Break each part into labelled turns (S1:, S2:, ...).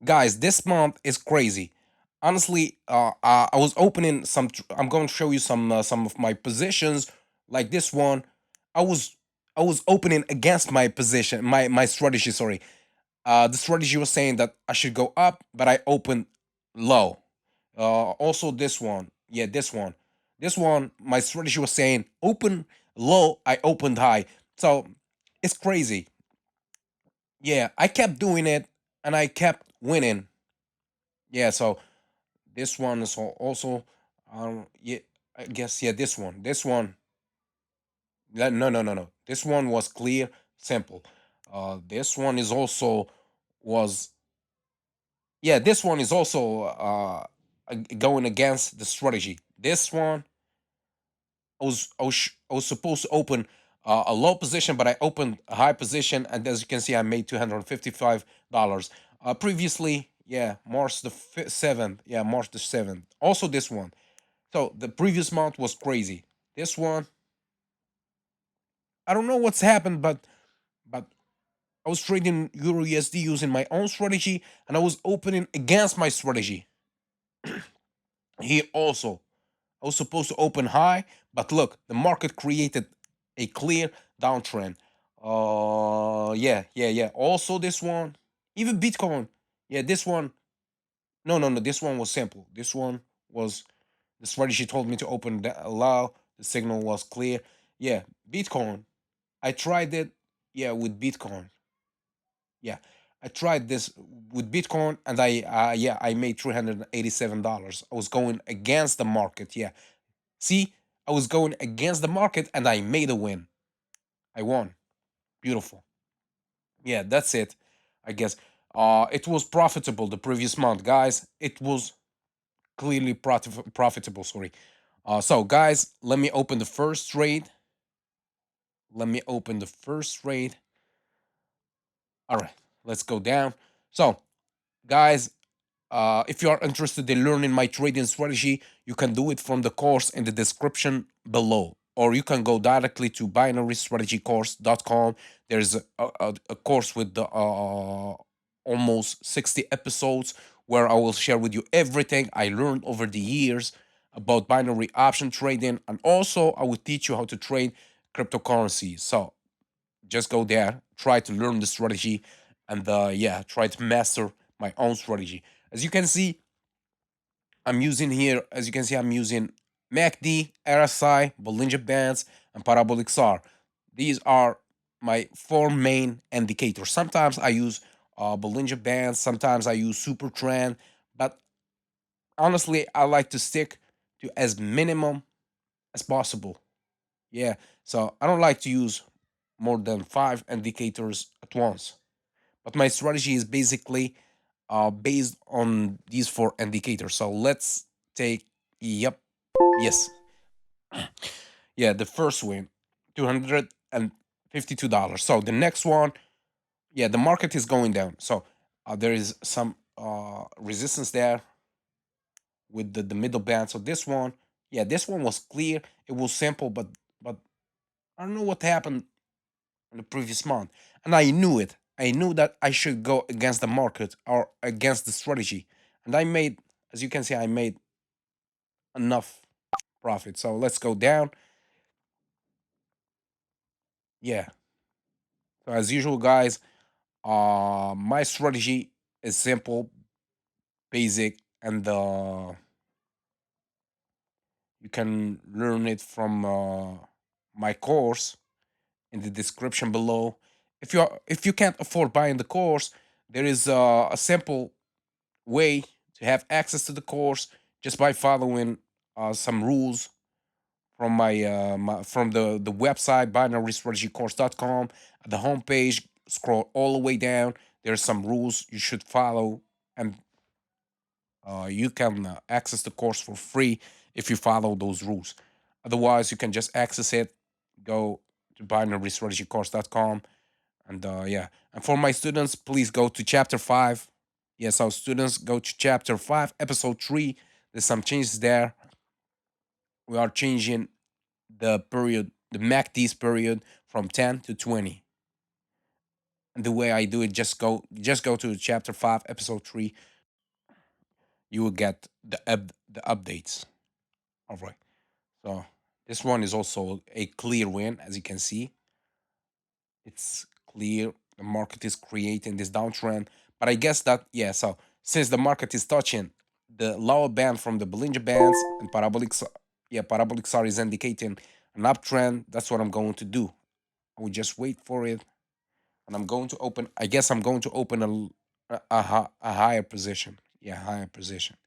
S1: Guys, this month is crazy. Honestly, I was opening some. I'm going to show you some of my positions, like this one. I was I was opening against my position, my strategy. Sorry, the strategy was saying that I should go up, but I opened low. Also, this one, yeah, this one, my strategy was saying open low, I opened high. So it's crazy. Yeah, I kept doing it, and I kept winning. Yeah, so this one is also, yeah, I guess, yeah, this one, no, no, no, no. This one was clear, simple. This one is also was, yeah, this one is also going against the strategy. This one, I was supposed to open a low position, but I opened a high position, and as you can see, I made $255. Previously, yeah, March the 7th, yeah, March the 7th. Also, this one. So the previous month was crazy. This one, I don't know what's happened, but I was trading Euro USD using my own strategy, and I was opening against my strategy. Here also, I was supposed to open high, but look, the market created a clear downtrend. Yeah, yeah, yeah. Also, this one, even Bitcoin. Yeah, this one. No, no, no. This one was simple. This one was the strategy told me to open allow. The signal was clear. Yeah, Bitcoin. I tried it. Yeah, with Bitcoin. Yeah, I tried this with Bitcoin, and I made $387. I was going against the market. Yeah, see, I was going against the market, and I made a win. I won. Beautiful. Yeah, that's it. I guess. It was profitable the previous month, guys. It was clearly profitable. Sorry. So guys, let me open the first trade. Let me open the first trade. All right, let's go down. So, guys, if you are interested in learning my trading strategy, you can do it from the course in the description below. Or you can go directly to binarystrategycourse.com. There's a course with the almost 60 episodes where I will share with you everything I learned over the years about binary option trading. And also, I will teach you how to trade cryptocurrencies. So just go there, try to learn the strategy, and yeah, try to master my own strategy. As you can see, I'm using here, as you can see, I'm using MACD, RSI, Bollinger Bands, and Parabolic SAR. These are my four main indicators. Sometimes I use Bollinger Bands, sometimes I use Super Trend, but honestly, I like to stick to as minimum as possible. Yeah, so I don't like to use more than five indicators at once. But my strategy is basically based on these four indicators. So let's take, yep, yes, yeah, the first win, $252. So the next one, yeah, the market is going down. So there is some resistance there with the middle band. So this one, yeah, this one was clear. It was simple, but I don't know what happened in the previous month, and I knew it. I knew that I should go against the market or against the strategy, and I made, as you can see, I made enough profit. So let's go down. Yeah. So as usual, guys, my strategy is simple, basic, and you can learn it from my course in the description below. If you can't afford buying the course, there is a simple way to have access to the course just by following some rules from from the website binarystrategycourse.com. At the homepage, scroll all the way down. There's some rules you should follow, and you can access the course for free if you follow those rules. Otherwise, you can just access it. Go to binarystrategycourse.com, and yeah. And for my students, please go to chapter 5. Yes, our students go to chapter 5, episode 3. There's some changes there. We are changing the period, the MACD's period from 10 to 20. And the way I do it, just go to chapter 5, episode 3. You will get the updates. All right. So this one is also a clear win, as you can see. It's clear the market is creating this downtrend. But I guess that, yeah, so since the market is touching the lower band from the Bollinger Bands and parabolic SAR is indicating an uptrend, that's what I'm going to do. I will just wait for it, and I'm going to open, I guess I'm going to open a higher position. Yeah, higher position.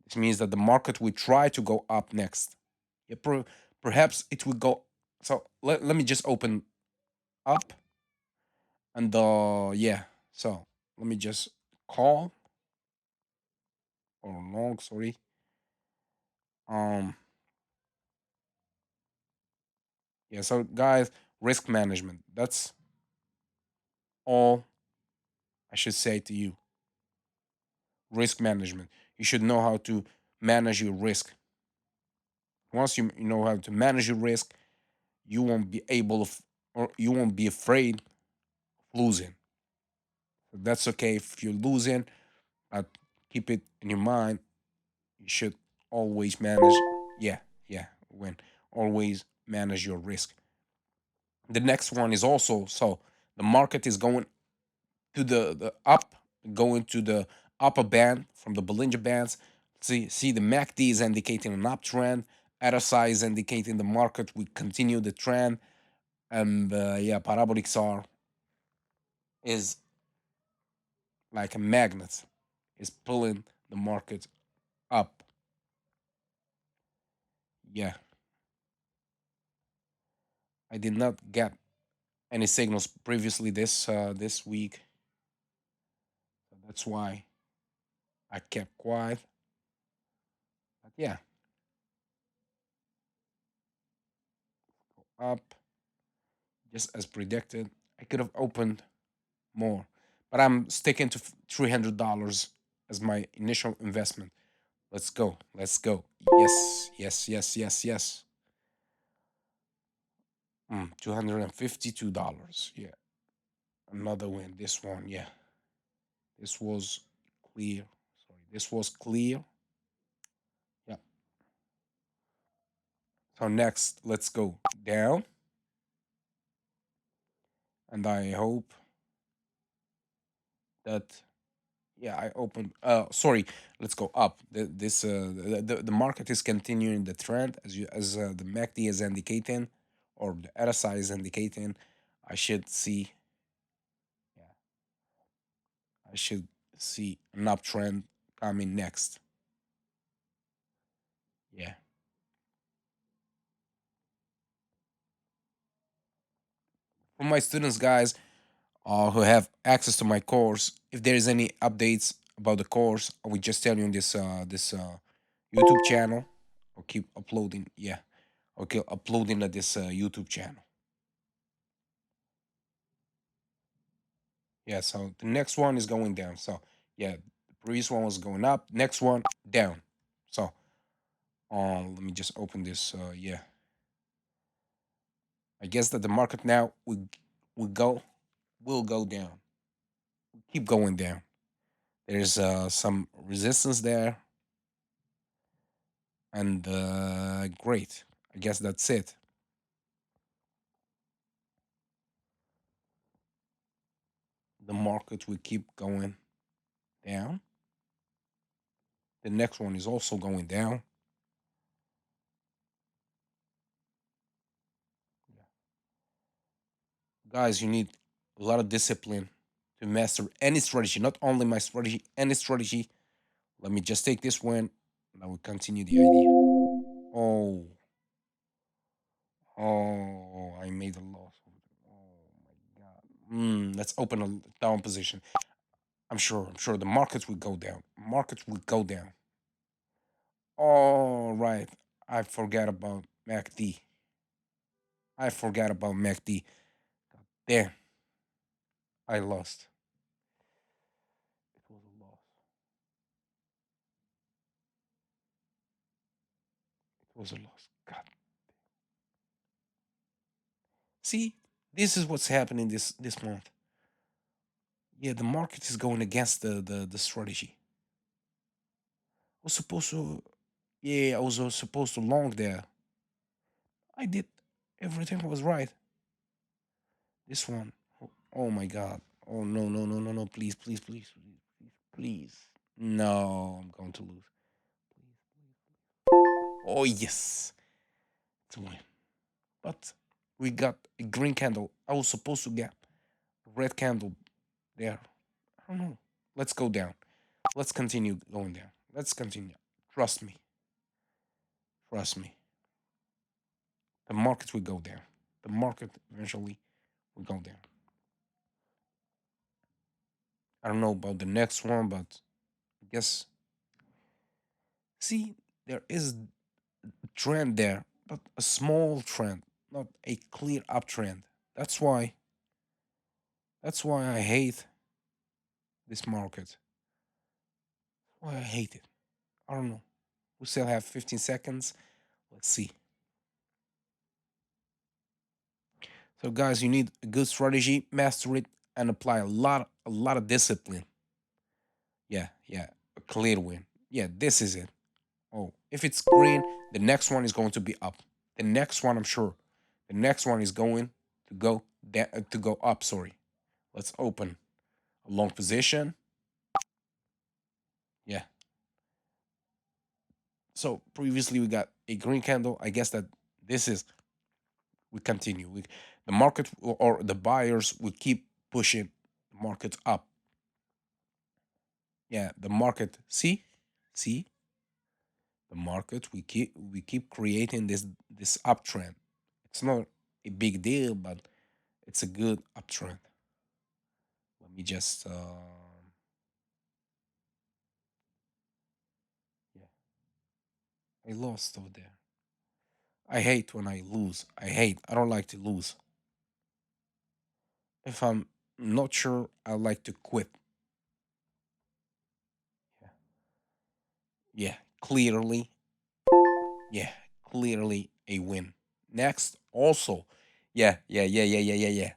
S1: This means that the market will try to go up next. Yeah, perhaps it will go. So let me just open up, and yeah. So let me just call or long, sorry. Um yeah, so guys, risk management. That's all I should say to you. Risk management. You should know how to manage your risk. Once you know how to manage your risk, you won't be able of, or you won't be afraid of losing. That's okay if you're losing, but keep it in your mind. You should always manage. Yeah, yeah. When always manage your risk. The next one is also, so the market is going to the up, going to the upper band from the Bollinger Bands. See the MACD is indicating an uptrend. RSI is indicating the market will continue the trend, and yeah, parabolic SAR is like a magnet, is pulling the market up. Yeah, I did not get any signals previously this week, so that's why I kept quiet. But yeah, up just as predicted. I could have opened more, but I'm sticking to $300 as my initial investment. Let's go. Let's go. Yes, yes, yes, yes, yes. $252. Yeah, another win. This one, yeah. This was clear. Sorry, this was clear. Yeah. So next, let's go down, and I hope that, yeah, I opened. Sorry, let's go up. The market is continuing the trend as the MACD is indicating, or the RSI is indicating. I should see, yeah, I should see an uptrend coming next. Yeah. For my students, guys, who have access to my course, if there is any updates about the course, I will just tell you in this YouTube channel. I'll keep uploading. Yeah, I'll keep uploading at this YouTube channel. Yeah, so the next one is going down. So yeah, the previous one was going up. Next one down. So let me just open this. Yeah, I guess that the market now will go down. Keep going down. There's some resistance there, and great. I guess that's it. The market will keep going down. The next one is also going down. Guys, you need a lot of discipline to master any strategy, not only my strategy, any strategy. Let me just take this one, and I will continue the idea. Oh, oh, I made a loss. Oh my god. Let's open a down position. I'm sure the markets will go down. Markets will go down. All right. I forgot about MACD. I forgot about MACD. Damn, I lost. It was a loss. It was a loss. God. See, this is what's happening this month. Yeah, the market is going against the strategy. I was supposed to, yeah, I was supposed to long there. I did everything was right. This one, oh my god. Oh no, no, no, no, no, please, please, please, please, please, please. No, I'm going to lose. Oh yes, it's a win. But we got a green candle. I was supposed to get a red candle there. I don't know. Let's go down. Let's continue going down. Let's continue. Trust me. Trust me. The market will go down. The market eventually will go down. I don't know about the next one, but I guess see there is a trend there, but a small trend, not a clear uptrend. That's why I hate this market. Why I hate it. I don't know. We still have 15 seconds. Let's see. So guys, you need a good strategy, master it, and apply a lot of discipline. Yeah, yeah. A clear win. Yeah, this is it. Oh, if it's green, the next one is going to be up. The next one, I'm sure. The next one is going to go to go up. Sorry. Let's open a long position. Yeah. So previously we got a green candle. I guess that this is we continue. The market or the buyers will keep pushing the market up. Yeah, the market. See the market. We keep creating this uptrend. It's not a big deal, but it's a good uptrend. Let me just yeah, I lost over there. I hate when I lose. I hate. I don't like to lose. If I'm not sure, I like to quit. Yeah, yeah, clearly, yeah, clearly a win. Next, also, yeah, yeah, yeah, yeah, yeah, yeah, yeah.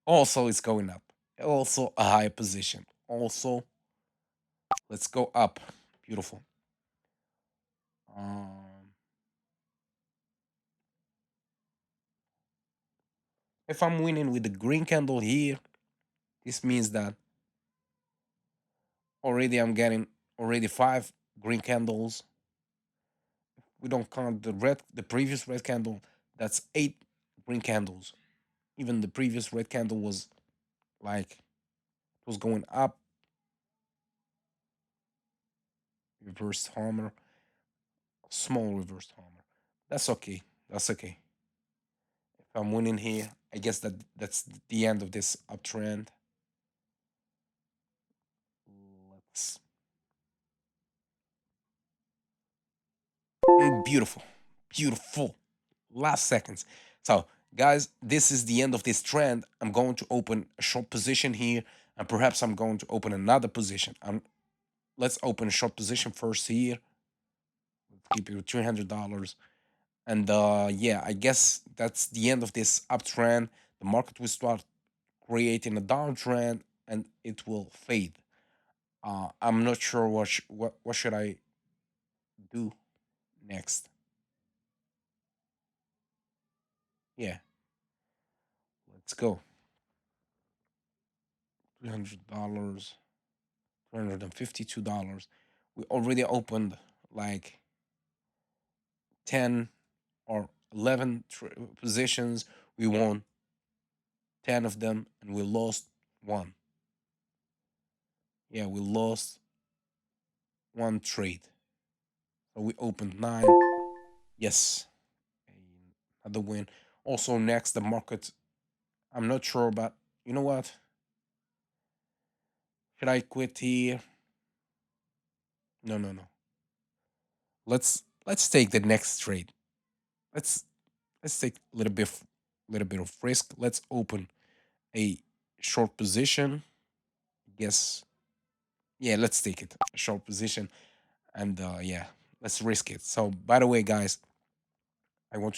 S1: Also, it's going up. Also, a high position. Also, let's go up. Beautiful. Um, if I'm winning with the green candle here, this means that already I'm getting already five green candles. We don't count the previous red candle. That's eight green candles. Even the previous red candle was like it was going up. Reversed hammer, small reversed hammer. That's okay. That's okay. If I'm winning here, I guess that's the end of this uptrend. Let's beautiful, beautiful. Last seconds. So, guys, this is the end of this trend. I'm going to open a short position here, and perhaps I'm going to open another position. Let's open a short position first here. Let's keep it with $300. And yeah, I guess that's the end of this uptrend. The market will start creating a downtrend, and it will fade. I'm not sure what should I do next. Yeah, let's go. $300, $352. We already opened like 10 or 11 positions. We won 10 of them, and we lost one. Yeah, we lost one trade. So we opened nine. Yes, another win. Also, next, the market. I'm not sure, but you know what? Should I quit here? No, no, no. Let's take the next trade. Let's let's take little bit of risk. Let's open a short position. Yes, yeah. Let's take it a short position, and yeah, let's risk it. So, by the way, guys, I want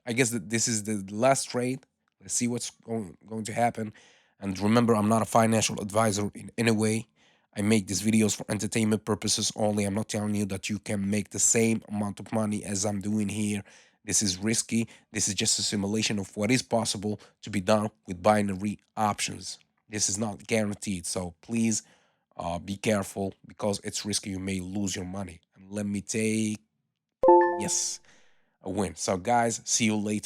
S1: I guess that this is the last trade. Let's see what's going to happen. And remember, I'm not a financial advisor in any way. I make these videos for entertainment purposes only. I'm not telling you that you can make the same amount of money as I'm doing here. This is risky. This is just a simulation of what is possible to be done with binary options. This is not guaranteed. So please be careful because it's risky. You may lose your money. And let me take, yes, a win. So, guys, see you later.